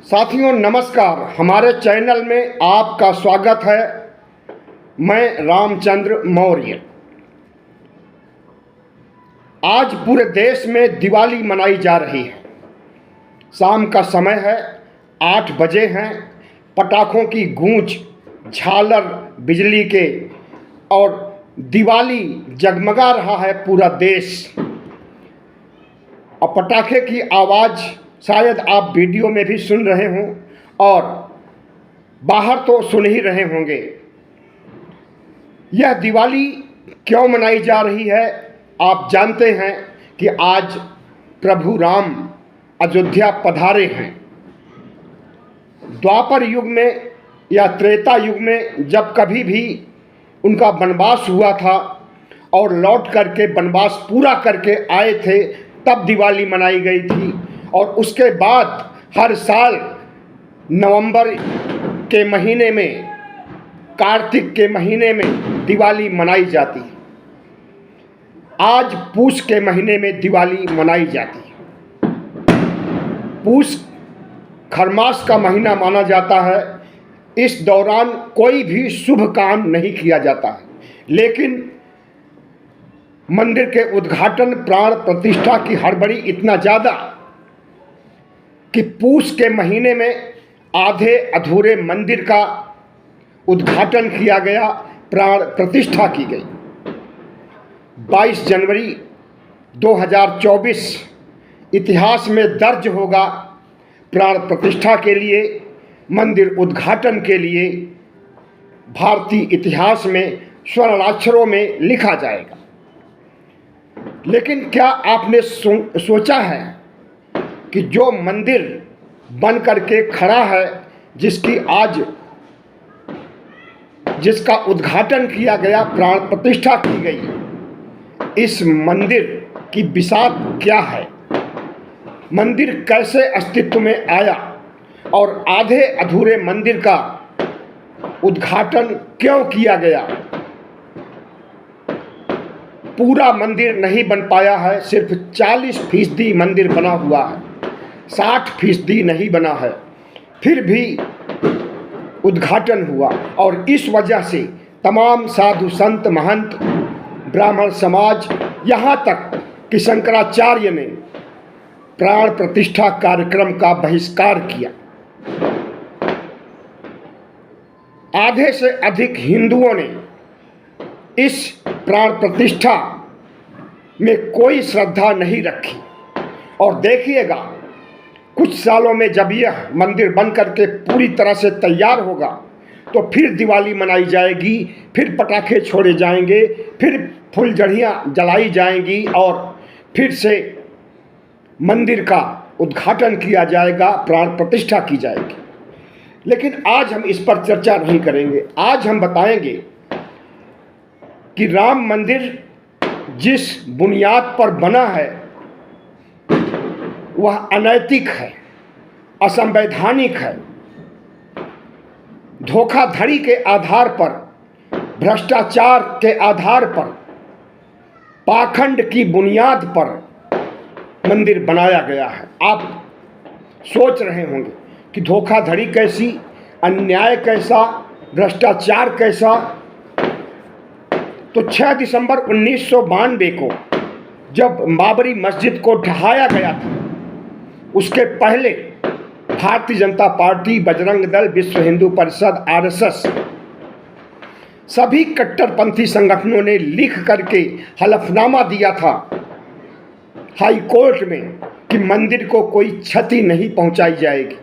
साथियों नमस्कार, हमारे चैनल में आपका स्वागत है। मैं रामचंद्र मौर्य। आज पूरे देश में दिवाली मनाई जा रही है। शाम का समय है, 8 बजे हैं। पटाखों की गूंज, झालर, बिजली के और दिवाली जगमगा रहा है पूरा देश। और पटाखे की आवाज़ शायद आप वीडियो में भी सुन रहे हों और बाहर तो सुन ही रहे होंगे। यह दिवाली क्यों मनाई जा रही है? आप जानते हैं कि आज प्रभु राम अयोध्या पधारे हैं। द्वापर युग में या त्रेता युग में जब कभी भी उनका वनवास हुआ था और लौट करके वनवास पूरा करके आए थे, तब दिवाली मनाई गई थी। और उसके बाद हर साल नवंबर के महीने में, कार्तिक के महीने में दिवाली मनाई जाती है। आज पूष के महीने में दिवाली मनाई जाती है। पूष खरमास का महीना माना जाता है। इस दौरान कोई भी शुभ काम नहीं किया जाता है, लेकिन मंदिर के उद्घाटन, प्राण प्रतिष्ठा की हड़बड़ी इतना ज़्यादा कि पूष के महीने में आधे अधूरे मंदिर का उद्घाटन किया गया, प्राण प्रतिष्ठा की गई। 22 जनवरी 2024 इतिहास में दर्ज होगा। प्राण प्रतिष्ठा के लिए, मंदिर उद्घाटन के लिए भारतीय इतिहास में स्वर्णाक्षरों में लिखा जाएगा। लेकिन क्या आपने सोचा है कि जो मंदिर बन करके खड़ा है, जिसका उद्घाटन किया गया, प्राण प्रतिष्ठा की गई, इस मंदिर की विसात क्या है? मंदिर कैसे अस्तित्व में आया और आधे अधूरे मंदिर का उद्घाटन क्यों किया गया? पूरा मंदिर नहीं बन पाया है, सिर्फ 40% मंदिर बना हुआ है, 60% नहीं बना है। फिर भी उद्घाटन हुआ और इस वजह से तमाम साधु संत, महंत, ब्राह्मण समाज, यहाँ तक कि शंकराचार्य ने प्राण प्रतिष्ठा कार्यक्रम का बहिष्कार किया। आधे से अधिक हिंदुओं ने इस प्राण प्रतिष्ठा में कोई श्रद्धा नहीं रखी। और देखिएगा, कुछ सालों में जब यह मंदिर बन करके पूरी तरह से तैयार होगा तो फिर दिवाली मनाई जाएगी, फिर पटाखे छोड़े जाएंगे, फिर फुलझड़ियाँ जलाई जाएंगी और फिर से मंदिर का उद्घाटन किया जाएगा, प्राण प्रतिष्ठा की जाएगी। लेकिन आज हम इस पर चर्चा नहीं करेंगे। आज हम बताएंगे कि राम मंदिर जिस बुनियाद पर बना है वह अनैतिक है, असंवैधानिक है। धोखाधड़ी के आधार पर, भ्रष्टाचार के आधार पर, पाखंड की बुनियाद पर मंदिर बनाया गया है। आप सोच रहे होंगे कि धोखाधड़ी कैसी, अन्याय कैसा, भ्रष्टाचार कैसा? तो 6 दिसंबर 1992 को जब बाबरी मस्जिद को ढहाया गया था, उसके पहले भारतीय जनता पार्टी, बजरंग दल, विश्व हिंदू परिषद, आरएसएस, सभी कट्टरपंथी संगठनों ने लिख करके हलफनामा दिया था हाई कोर्ट में कि मंदिर को कोई क्षति नहीं पहुंचाई जाएगी।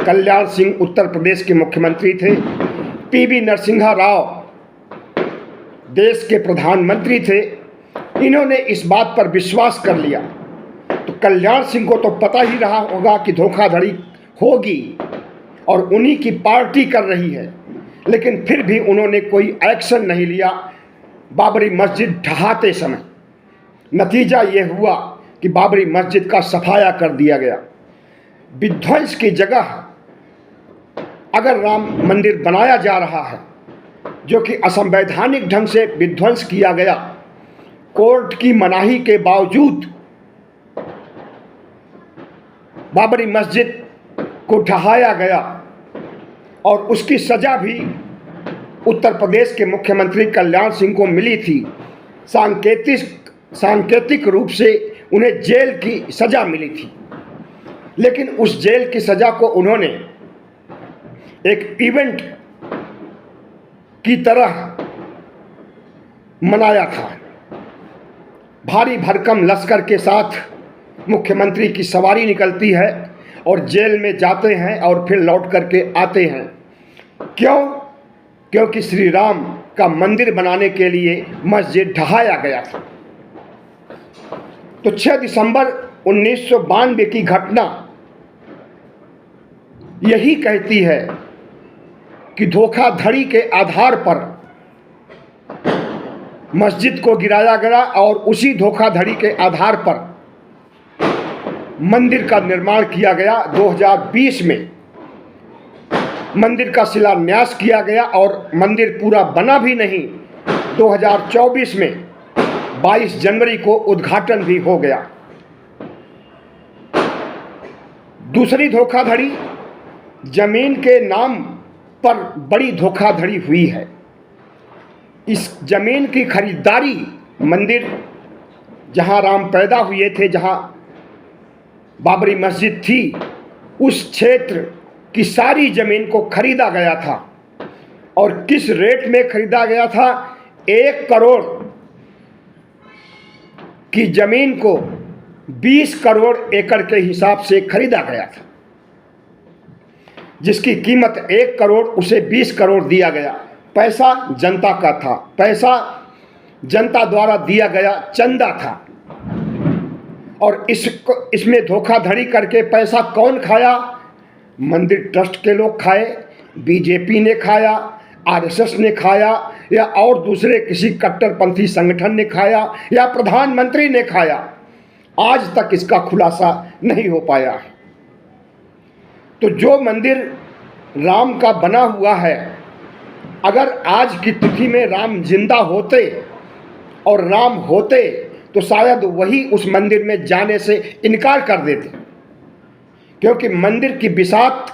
कल्याण सिंह उत्तर प्रदेश के मुख्यमंत्री थे, पीवी नरसिम्हा राव देश के प्रधानमंत्री थे। इन्होंने इस बात पर विश्वास कर लिया। तो कल्याण सिंह को तो पता ही रहा होगा कि धोखाधड़ी होगी और उन्हीं की पार्टी कर रही है, लेकिन फिर भी उन्होंने कोई एक्शन नहीं लिया बाबरी मस्जिद ढहाते समय। नतीजा ये हुआ कि बाबरी मस्जिद का सफाया कर दिया गया। विध्वंस की जगह अगर राम मंदिर बनाया जा रहा है, जो कि असंवैधानिक ढंग से विध्वंस किया गया, कोर्ट की मनाही के बावजूद बाबरी मस्जिद को ढहाया गया और उसकी सज़ा भी उत्तर प्रदेश के मुख्यमंत्री कल्याण सिंह को मिली थी। सांकेतिक रूप से उन्हें जेल की सज़ा मिली थी, लेकिन उस जेल की सज़ा को उन्होंने एक इवेंट की तरह मनाया था। भारी भरकम लश्कर के साथ मुख्यमंत्री की सवारी निकलती है और जेल में जाते हैं और फिर लौट करके आते हैं। क्यों? क्योंकि श्री राम का मंदिर बनाने के लिए मस्जिद ढहाया गया था। तो 6 दिसंबर 1992 की घटना यही कहती है कि धोखाधड़ी के आधार पर मस्जिद को गिराया गया और उसी धोखाधड़ी के आधार पर मंदिर का निर्माण किया गया। 2020 में मंदिर का शिलान्यास किया गया और मंदिर पूरा बना भी नहीं, 2024 में 22 जनवरी को उद्घाटन भी हो गया। दूसरी धोखाधड़ी, जमीन के नाम पर बड़ी धोखाधड़ी हुई है। इस जमीन की खरीदारी, मंदिर जहां राम पैदा हुए थे, जहां बाबरी मस्जिद थी, उस क्षेत्र की सारी ज़मीन को खरीदा गया था। और किस रेट में खरीदा गया था? 1 करोड़ की ज़मीन को 20 करोड़ एकड़ के हिसाब से खरीदा गया था। जिसकी कीमत 1 करोड़, उसे 20 करोड़ दिया गया। पैसा जनता का था, पैसा जनता द्वारा दिया गया चंदा था। और इसमें धोखाधड़ी करके पैसा कौन खाया? मंदिर ट्रस्ट के लोग खाए, बीजेपी ने खाया, आरएसएस ने खाया, या और दूसरे किसी कट्टरपंथी संगठन ने खाया, या प्रधानमंत्री ने खाया। आज तक इसका खुलासा नहीं हो पाया है। तो जो मंदिर राम का बना हुआ है, अगर आज की तिथि में राम जिंदा होते और राम होते तो शायद वही उस मंदिर में जाने से इनकार कर देते, क्योंकि मंदिर की बिसात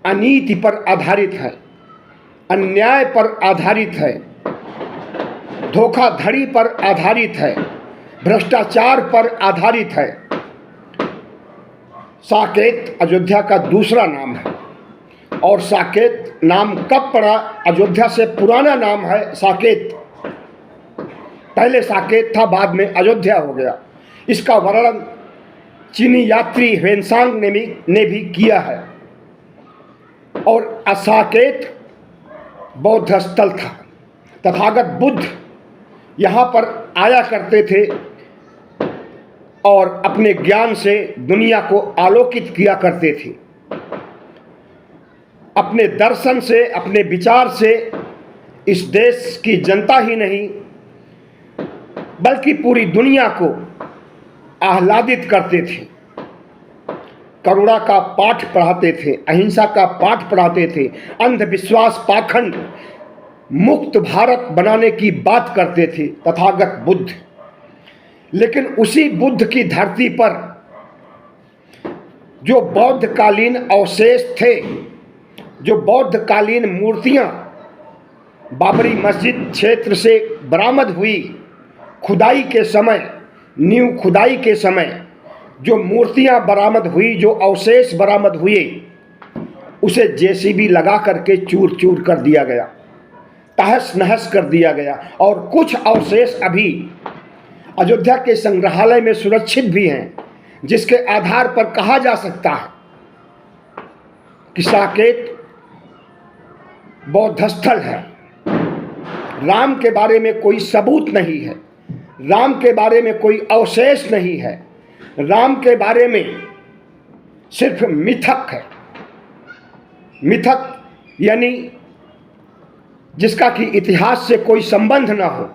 अनीति पर आधारित है, अन्याय पर आधारित है, धोखाधड़ी पर आधारित है, भ्रष्टाचार पर आधारित है। साकेत अयोध्या का दूसरा नाम है और साकेत नाम कब पड़ा? अयोध्या से पुराना नाम है साकेत। पहले साकेत था, बाद में अयोध्या हो गया। इसका वर्णन चीनी यात्री ह्वेनसांग ने भी किया है। और साकेत बौद्ध स्थल था। तथागत बुद्ध यहाँ पर आया करते थे और अपने ज्ञान से दुनिया को आलोकित किया करते थे। अपने दर्शन से, अपने विचार से इस देश की जनता ही नहीं बल्कि पूरी दुनिया को आह्लादित करते थे। करुणा का पाठ पढ़ाते थे, अहिंसा का पाठ पढ़ाते थे, अंधविश्वास पाखंड मुक्त भारत बनाने की बात करते थे तथागत बुद्ध। लेकिन उसी बुद्ध की धरती पर जो बौद्धकालीन अवशेष थे, जो बौद्धकालीन मूर्तियां बाबरी मस्जिद क्षेत्र से बरामद हुई, खुदाई के समय, नींव खुदाई के समय जो मूर्तियां बरामद हुई, जो अवशेष बरामद हुए, उसे जेसीबी लगा करके चूर चूर कर दिया गया, तहस नहस कर दिया गया। और कुछ अवशेष अभी अयोध्या के संग्रहालय में सुरक्षित भी हैं, जिसके आधार पर कहा जा सकता है कि साकेत बौद्ध स्थल है। राम के बारे में कोई सबूत नहीं है, राम के बारे में कोई अवशेष नहीं है, राम के बारे में सिर्फ मिथक है। मिथक यानी जिसका कि इतिहास से कोई संबंध ना हो।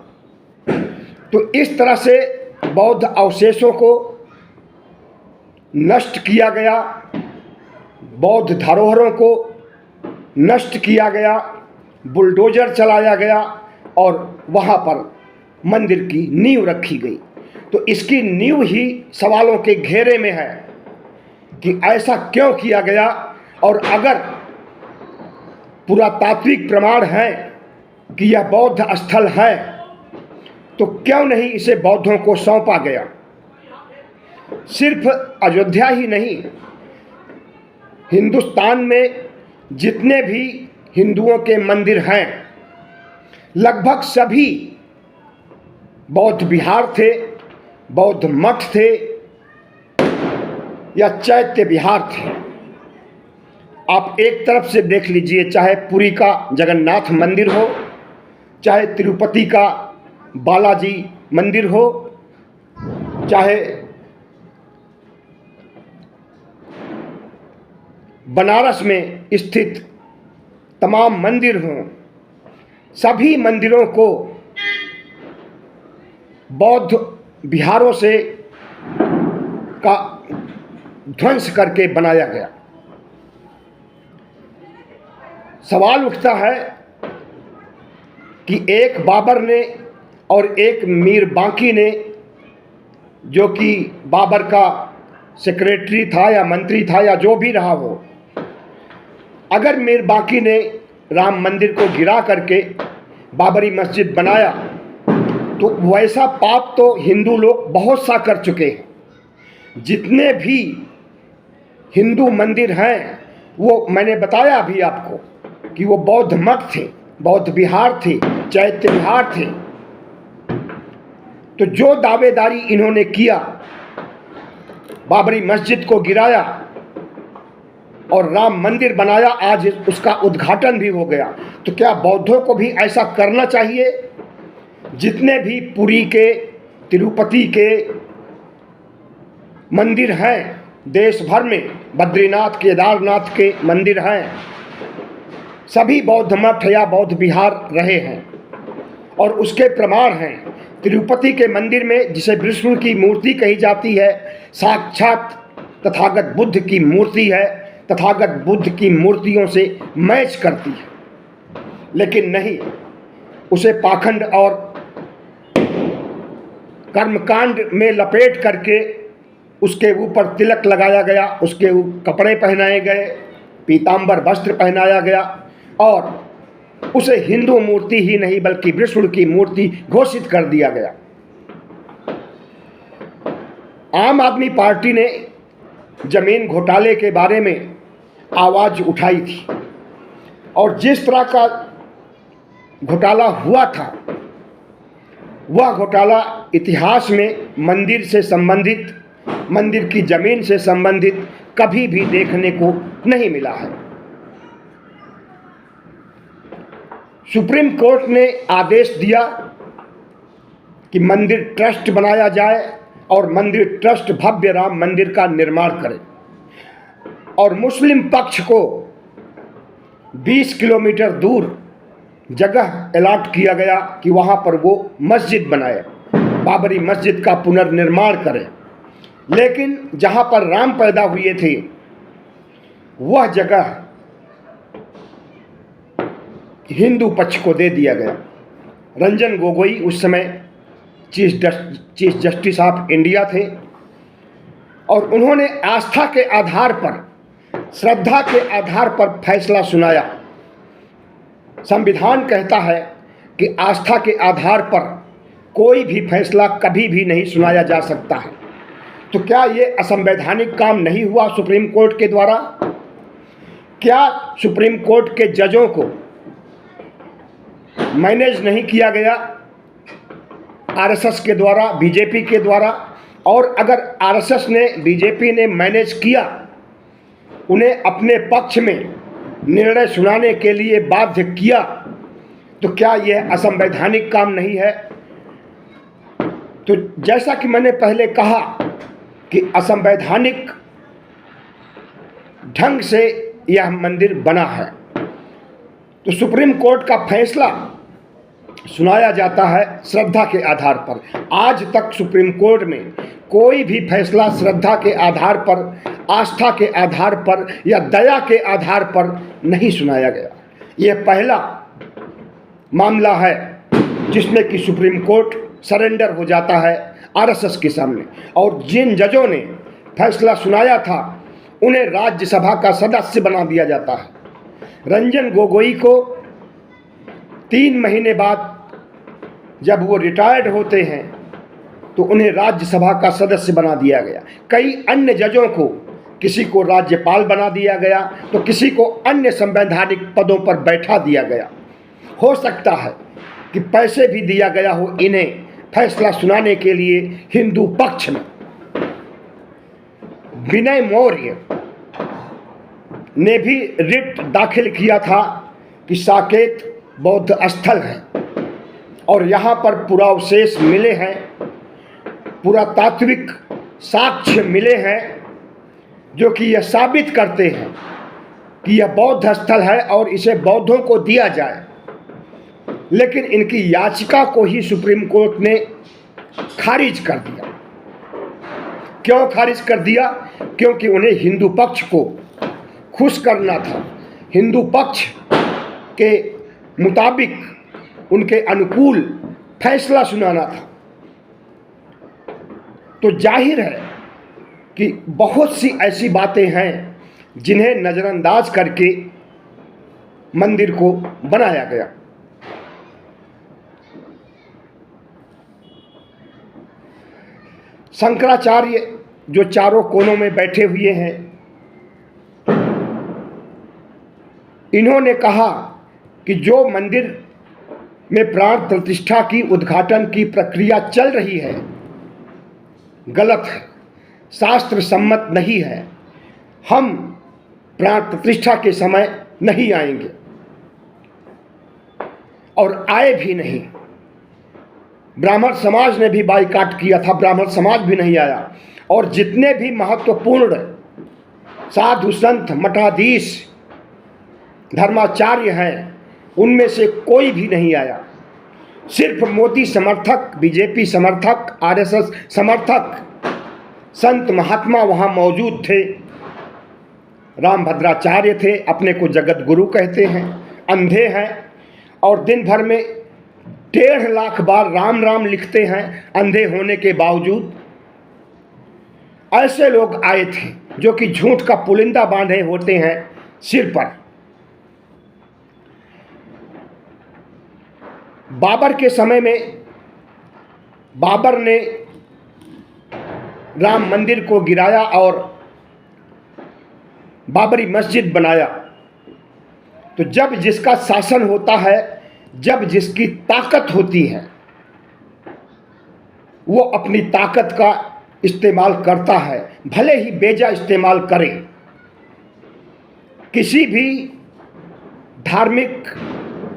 तो इस तरह से बौद्ध अवशेषों को नष्ट किया गया, बौद्ध धरोहरों को नष्ट किया गया, बुलडोजर चलाया गया और वहाँ पर मंदिर की नींव रखी गई। तो इसकी नींव ही सवालों के घेरे में है कि ऐसा क्यों किया गया, और अगर पुरातात्विक प्रमाण है कि यह बौद्ध स्थल है तो क्यों नहीं इसे बौद्धों को सौंपा गया। सिर्फ अयोध्या ही नहीं, हिंदुस्तान में जितने भी हिंदुओं के मंदिर हैं लगभग सभी बौद्ध विहार थे, बौद्ध मठ थे या चैत्य विहार थे। आप एक तरफ से देख लीजिए, चाहे पुरी का जगन्नाथ मंदिर हो, चाहे तिरुपति का बालाजी मंदिर हो, चाहे बनारस में स्थित तमाम मंदिर हों, सभी मंदिरों को बौद्ध विहारों से का ध्वंस करके बनाया गया। सवाल उठता है कि एक बाबर ने और एक मीर बांकी ने, जो कि बाबर का सेक्रेटरी था या मंत्री था या जो भी रहा हो, अगर मीर बांकी ने राम मंदिर को गिरा करके बाबरी मस्जिद बनाया तो वैसा पाप तो हिंदू लोग बहुत सा कर चुके हैं। जितने भी हिंदू मंदिर हैं वो मैंने बताया अभी आपको कि वो बौद्ध मठ थे, बौद्ध विहार थे, चैत्य विहार थे। तो जो दावेदारी इन्होंने किया, बाबरी मस्जिद को गिराया और राम मंदिर बनाया, आज उसका उद्घाटन भी हो गया, तो क्या बौद्धों को भी ऐसा करना चाहिए? जितने भी पुरी के, तिरुपति के मंदिर हैं देश भर में, बद्रीनाथ, केदारनाथ के मंदिर हैं, सभी बौद्ध मठ या बौद्ध विहार रहे हैं और उसके प्रमाण हैं। तिरुपति के मंदिर में, जिसे विष्णु की मूर्ति कही जाती है, साक्षात तथागत बुद्ध की मूर्ति है, तथागत बुद्ध की मूर्तियों से मैच करती है, लेकिन नहीं, उसे पाखंड और कर्मकांड में लपेट करके उसके ऊपर तिलक लगाया गया, उसके कपड़े पहनाए गए, पीतांबर वस्त्र पहनाया गया और उसे हिंदू मूर्ति ही नहीं बल्कि विष्णु की मूर्ति घोषित कर दिया गया। आम आदमी पार्टी ने जमीन घोटाले के बारे में आवाज उठाई थी और जिस तरह का घोटाला हुआ था वह घोटाला इतिहास में मंदिर से संबंधित, मंदिर की जमीन से संबंधित कभी भी देखने को नहीं मिला है। सुप्रीम कोर्ट ने आदेश दिया कि मंदिर ट्रस्ट बनाया जाए और मंदिर ट्रस्ट भव्य राम मंदिर का निर्माण करे और मुस्लिम पक्ष को 20 किलोमीटर दूर जगह अलॉट किया गया कि वहाँ पर वो मस्जिद बनाए, बाबरी मस्जिद का पुनर्निर्माण करे। लेकिन जहाँ पर राम पैदा हुए थे वह जगह हिंदू पक्ष को दे दिया गया। रंजन गोगोई उस समय चीफ जस्टिस ऑफ इंडिया थे और उन्होंने आस्था के आधार पर, श्रद्धा के आधार पर फैसला सुनाया। संविधान कहता है कि आस्था के आधार पर कोई भी फैसला कभी भी नहीं सुनाया जा सकता है। तो क्या ये असंवैधानिक काम नहीं हुआ सुप्रीम कोर्ट के द्वारा? क्या सुप्रीम कोर्ट के जजों को मैनेज नहीं किया गया आरएसएस के द्वारा, बीजेपी के द्वारा? और अगर आरएसएस ने, बीजेपी ने मैनेज किया, उन्हें अपने पक्ष में निर्णय सुनाने के लिए बाध्य किया, तो क्या यह असंवैधानिक काम नहीं है? तो जैसा कि मैंने पहले कहा कि असंवैधानिक ढंग से यह मंदिर बना है, तो सुप्रीम कोर्ट का फैसला सुनाया जाता है श्रद्धा के आधार पर। आज तक सुप्रीम कोर्ट में कोई भी फैसला श्रद्धा के आधार पर, आस्था के आधार पर या दया के आधार पर नहीं सुनाया गया। यह पहला मामला है जिसमें कि सुप्रीम कोर्ट सरेंडर हो जाता है आरएसएस के सामने। और जिन जजों ने फैसला सुनाया था उन्हें राज्यसभा का सदस्य बना दिया जाता है। रंजन गोगोई को 3 महीने बाद जब वो रिटायर्ड होते हैं तो उन्हें राज्यसभा का सदस्य बना दिया गया। कई अन्य जजों को, किसी को राज्यपाल बना दिया गया तो किसी को अन्य संवैधानिक पदों पर बैठा दिया गया। हो सकता है कि पैसे भी दिया गया हो इन्हें फैसला सुनाने के लिए हिंदू पक्ष में। विनय मौर्य ने भी रिट दाखिल किया था कि साकेत बौद्ध स्थल है और यहाँ पर पुरावशेष मिले हैं, पुरातात्विक साक्ष्य मिले हैं जो कि यह साबित करते हैं कि यह बौद्ध स्थल है और इसे बौद्धों को दिया जाए। लेकिन इनकी याचिका को ही सुप्रीम कोर्ट ने खारिज कर दिया। क्यों खारिज कर दिया? क्योंकि उन्हें हिंदू पक्ष को खुश करना था, हिंदू पक्ष के मुताबिक उनके अनुकूल फैसला सुनाना था। तो जाहिर है कि बहुत सी ऐसी बातें हैं जिन्हें नज़रअंदाज करके मंदिर को बनाया गया। शंकराचार्य जो चारों कोनों में बैठे हुए हैं, इन्होंने कहा कि जो मंदिर में प्राण प्रतिष्ठा की उद्घाटन की प्रक्रिया चल रही है गलत है, शास्त्र सम्मत नहीं है। हम प्राण प्रतिष्ठा के समय नहीं आएंगे और आए भी नहीं। ब्राह्मण समाज ने भी बाइकाट किया था, ब्राह्मण समाज भी नहीं आया। और जितने भी महत्वपूर्ण साधु संत मठाधीश धर्माचार्य हैं उनमें से कोई भी नहीं आया। सिर्फ मोदी समर्थक, बीजेपी समर्थक, आरएसएस समर्थक संत महात्मा वहाँ मौजूद थे। रामभद्राचार्य थे, अपने को जगत गुरु कहते हैं, अंधे हैं और दिन भर में 1.5 लाख बार राम राम लिखते हैं अंधे होने के बावजूद। ऐसे लोग आए थे जो कि झूठ का पुलिंदा बांधे होते हैं सिर पर। बाबर के समय में बाबर ने राम मंदिर को गिराया और बाबरी मस्जिद बनाया। तो जब जिसका शासन होता है, जब जिसकी ताकत होती है, वो अपनी ताकत का इस्तेमाल करता है, भले ही बेजा इस्तेमाल करे। किसी भी धार्मिक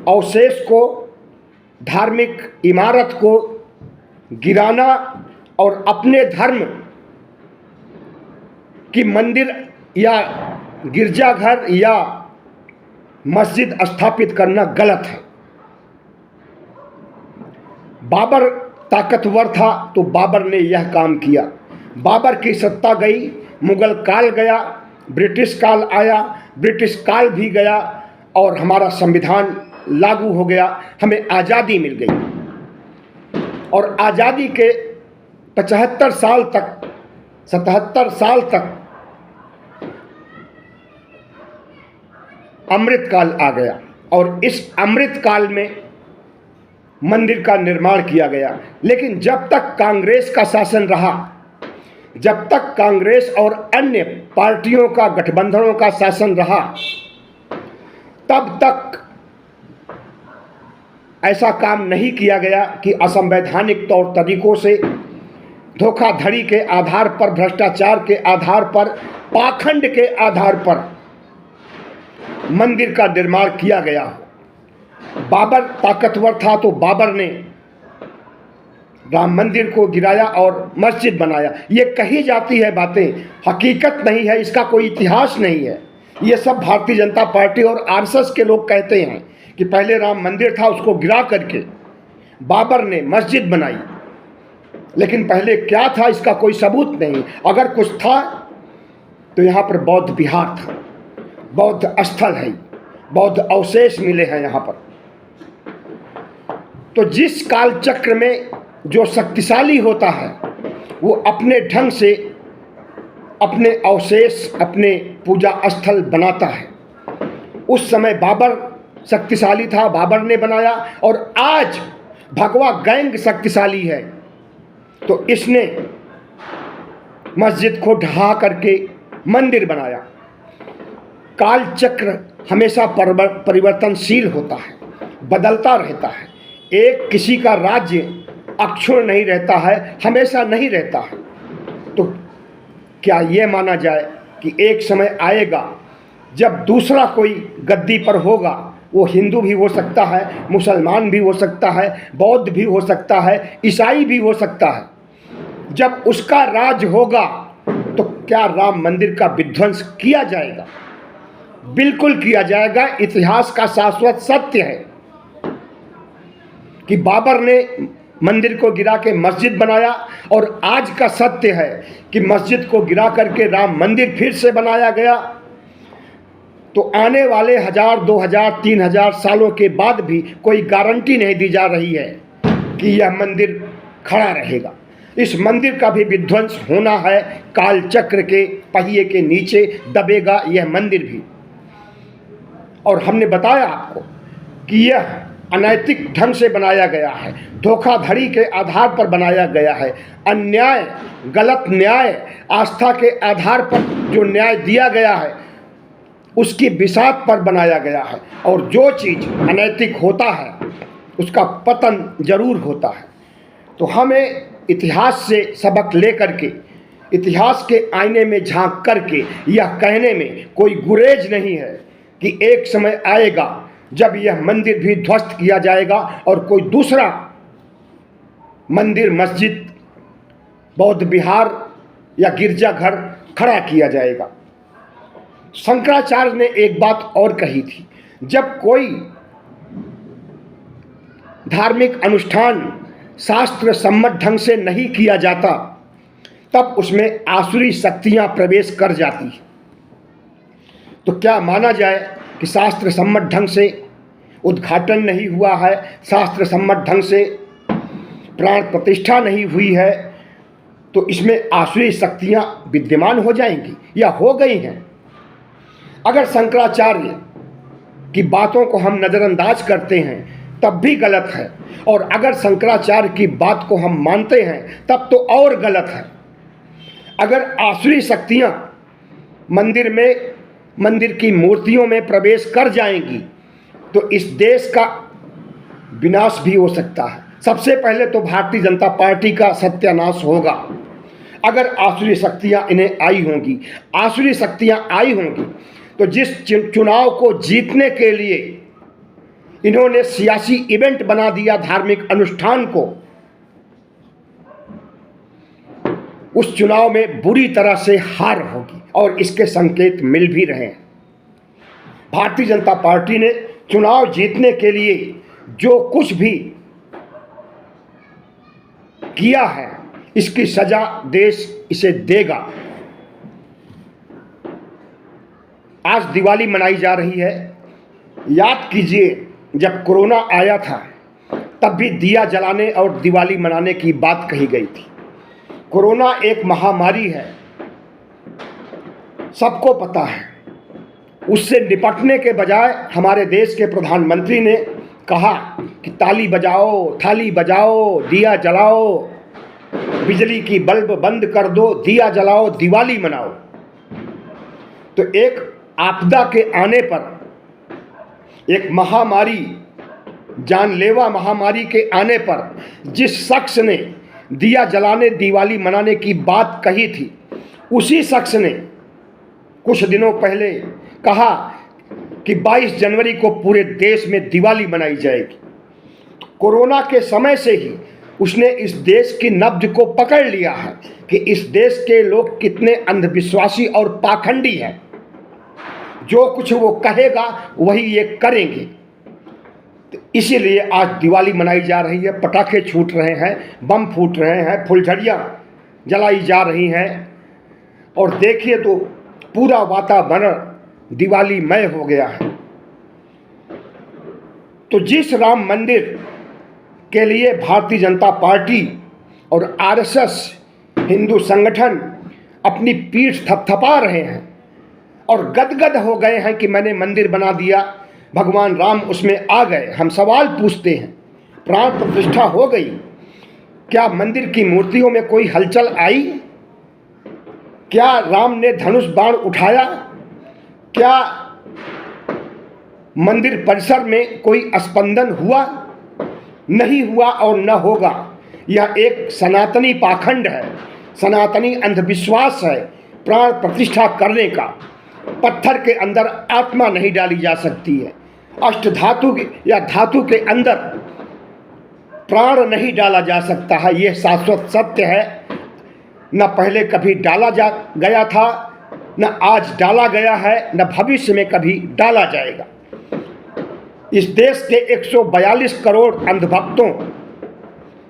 अवशेष को, धार्मिक इमारत को गिराना और अपने धर्म की मंदिर या गिरजाघर या मस्जिद स्थापित करना गलत है। बाबर ताकतवर था तो बाबर ने यह काम किया। बाबर की सत्ता गई, मुगल काल गया, ब्रिटिश काल आया, ब्रिटिश काल भी गया और हमारा संविधान लागू हो गया, हमें आज़ादी मिल गई। और आज़ादी के 75 साल तक, 77 साल तक अमृत काल आ गया और इस अमृत काल में मंदिर का निर्माण किया गया। लेकिन जब तक कांग्रेस का शासन रहा, जब तक कांग्रेस और अन्य पार्टियों का, गठबंधनों का शासन रहा, तब तक ऐसा काम नहीं किया गया कि असंवैधानिक तौर तरीकों से, धोखाधड़ी के आधार पर, भ्रष्टाचार के आधार पर, पाखंड के आधार पर मंदिर का निर्माण किया गया। बाबर ताकतवर था तो बाबर ने राम मंदिर को गिराया और मस्जिद बनाया। ये कही जाती है बातें, हकीकत नहीं है, इसका कोई इतिहास नहीं है। ये सब भारतीय जनता पार्टी और आरएसएस के लोग कहते हैं कि पहले राम मंदिर था, उसको गिरा करके बाबर ने मस्जिद बनाई। लेकिन पहले क्या था इसका कोई सबूत नहीं। अगर कुछ था तो यहाँ पर बौद्ध विहार था, बौद्ध स्थल है, बौद्ध अवशेष मिले हैं यहाँ पर। तो जिस काल चक्र में जो शक्तिशाली होता है वो अपने ढंग से अपने अवशेष अपने पूजा स्थल बनाता है। उस समय बाबर शक्तिशाली था, बाबर ने बनाया, और आज भगवा गैंग शक्तिशाली है, तो इसने मस्जिद को ढहा करके मंदिर बनाया। काल चक्र हमेशा परिवर्तनशील होता है, बदलता रहता है। एक किसी का राज्य अक्षुण्ण नहीं रहता है, हमेशा नहीं रहता है। तो क्या यह माना जाए कि एक समय आएगा जब दूसरा कोई गद्दी पर होगा, वो हिंदू भी हो सकता है, मुसलमान भी हो सकता है, बौद्ध भी हो सकता है, ईसाई भी हो सकता है। जब उसका राज होगा तो क्या राम मंदिर का विध्वंस किया जाएगा? बिल्कुल किया जाएगा। इतिहास का शाश्वत सत्य है कि बाबर ने मंदिर को गिरा के मस्जिद बनाया, और आज का सत्य है कि मस्जिद को गिरा करके राम मंदिर फिर से बनाया गया। तो आने वाले 1000, 2000, 3000 सालों के बाद भी कोई गारंटी नहीं दी जा रही है कि यह मंदिर खड़ा रहेगा। इस मंदिर का भी विध्वंस होना है। काल चक्र के पहिए के नीचे दबेगा यह मंदिर भी। और हमने बताया आपको कि यह अनैतिक ढंग से बनाया गया है, धोखाधड़ी के आधार पर बनाया गया है, अन्याय, गलत न्याय, आस्था के आधार पर जो न्याय दिया गया है उसकी बिसात पर बनाया गया है। और जो चीज़ अनैतिक होता है उसका पतन जरूर होता है। तो हमें इतिहास से सबक ले करके, इतिहास के आईने में झांक करके यह कहने में कोई गुरेज नहीं है कि एक समय आएगा जब यह मंदिर भी ध्वस्त किया जाएगा और कोई दूसरा मंदिर, मस्जिद, बौद्ध विहार या गिरजाघर खड़ा किया जाएगा। शंकराचार्य ने एक बात और कही थी, जब कोई धार्मिक अनुष्ठान शास्त्र सम्मत ढंग से नहीं किया जाता तब उसमें आसुरी शक्तियां प्रवेश कर जाती हैं। तो क्या माना जाए कि शास्त्र सम्मत ढंग से उद्घाटन नहीं हुआ है, शास्त्र सम्मत ढंग से प्राण प्रतिष्ठा नहीं हुई है, तो इसमें आसुरी शक्तियां विद्यमान हो जाएंगी या हो गई हैं? अगर शंकराचार्य की बातों को हम नज़रअंदाज करते हैं तब भी गलत है, और अगर शंकराचार्य की बात को हम मानते हैं तब तो और गलत है। अगर आसुरी शक्तियां मंदिर में, मंदिर की मूर्तियों में प्रवेश कर जाएंगी तो इस देश का विनाश भी हो सकता है। सबसे पहले तो भारतीय जनता पार्टी का सत्यानाश होगा। अगर आसुरी शक्तियां इन्हें आई होंगी, आसुरी शक्तियां आई होंगी, तो जिस चुनाव को जीतने के लिए इन्होंने सियासी इवेंट बना दिया, धार्मिक अनुष्ठान को, उस चुनाव में बुरी तरह से हार होगी, और इसके संकेत मिल भी रहे हैं। भारतीय जनता पार्टी ने चुनाव जीतने के लिए जो कुछ भी किया है इसकी सजा देश इसे देगा। आज दिवाली मनाई जा रही है। याद कीजिए, जब कोरोना आया था तब भी दिया जलाने और दिवाली मनाने की बात कही गई थी। कोरोना एक महामारी है, सबको पता है। उससे निपटने के बजाय हमारे देश के प्रधानमंत्री ने कहा कि ताली बजाओ, थाली बजाओ, दिया जलाओ, बिजली की बल्ब बंद कर दो, दिया जलाओ, दिवाली मनाओ। तो एक आपदा के आने पर, एक महामारी, जानलेवा महामारी के आने पर जिस शख्स ने दिया जलाने, दिवाली मनाने की बात कही थी, उसी शख्स ने कुछ दिनों पहले कहा कि 22 जनवरी को पूरे देश में दिवाली मनाई जाएगी। कोरोना के समय से ही उसने इस देश की नब्ज को पकड़ लिया है कि इस देश के लोग कितने अंधविश्वासी और पाखंडी हैं। जो कुछ वो कहेगा वही ये करेंगे। तो इसीलिए आज दिवाली मनाई जा रही है, पटाखे छूट रहे हैं, बम फूट रहे हैं, फुलझड़ियाँ जलाई जा रही हैं, और देखिए तो पूरा वातावरण दिवालीमय हो गया है। तो जिस राम मंदिर के लिए भारतीय जनता पार्टी और आरएसएस हिंदू संगठन अपनी पीठ थपथपा रहे हैं और गदगद हो गए हैं कि मैंने मंदिर बना दिया, भगवान राम उसमें आ गए। हम सवाल पूछते हैं, प्राण प्रतिष्ठा हो गई, क्या मंदिर की मूर्तियों में कोई हलचल आई? क्या राम ने धनुष बाण उठाया? क्या मंदिर परिसर में कोई स्पंदन हुआ? नहीं हुआ और न होगा। यह एक सनातनी पाखंड है, सनातनी अंधविश्वास है। प्राण प्रतिष्ठा करने का पत्थर के अंदर आत्मा नहीं डाली जा सकती है, अष्ट धातु या धातु के अंदर प्राण नहीं डाला जा सकता है। यह शाश्वत सत्य है। न पहले कभी डाला गया था, न आज डाला गया है, न भविष्य में कभी डाला जाएगा। इस देश के 142 करोड़ अंधभक्तों,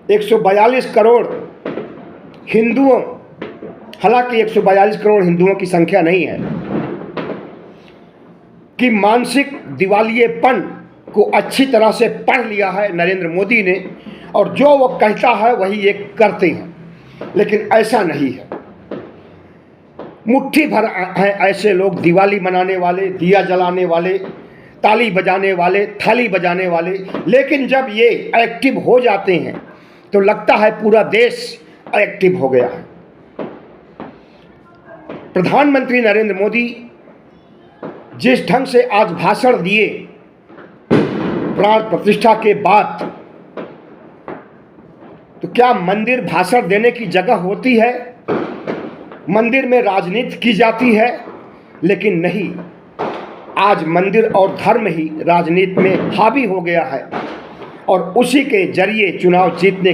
142 करोड़ हिंदुओं, हालांकि 142 करोड़ हिंदुओं की संख्या नहीं है, कि मानसिक दिवालियेपन को अच्छी तरह से पढ़ लिया है नरेंद्र मोदी ने, और जो वो कहता है वही ये करते हैं। लेकिन ऐसा नहीं है। मुट्ठी भर हैं ऐसे लोग, दिवाली मनाने वाले, दिया जलाने वाले, ताली बजाने वाले, थाली बजाने वाले, लेकिन जब ये एक्टिव हो जाते हैं तो लगता है पूरा देश एक्टिव हो गया है। प्रधानमंत्री नरेंद्र मोदी जिस ढंग से आज भाषण दिए प्राण प्रतिष्ठा के बाद, तो क्या मंदिर भाषण देने की जगह होती है? मंदिर में राजनीति की जाती है, लेकिन नहीं, आज मंदिर और धर्म ही राजनीति में हावी हो गया है और उसी के जरिए चुनाव जीतने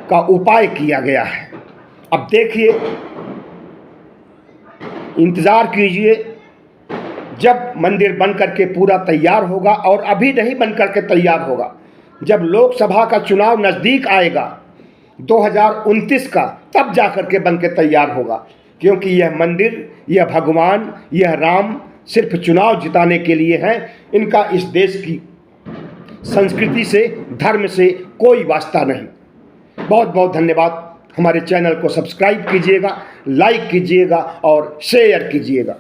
का उपाय किया गया है। अब देखिए, इंतज़ार कीजिए जब मंदिर बन करके पूरा तैयार होगा, और अभी नहीं बन करके तैयार होगा, जब लोकसभा का चुनाव नज़दीक आएगा 2029 का, तब जा कर के बन के तैयार होगा। क्योंकि यह मंदिर, यह भगवान, यह राम सिर्फ चुनाव जिताने के लिए हैं। इनका इस देश की संस्कृति से, धर्म से कोई वास्ता नहीं। बहुत बहुत धन्यवाद। हमारे चैनल को सब्सक्राइब कीजिएगा, लाइक कीजिएगा और शेयर कीजिएगा।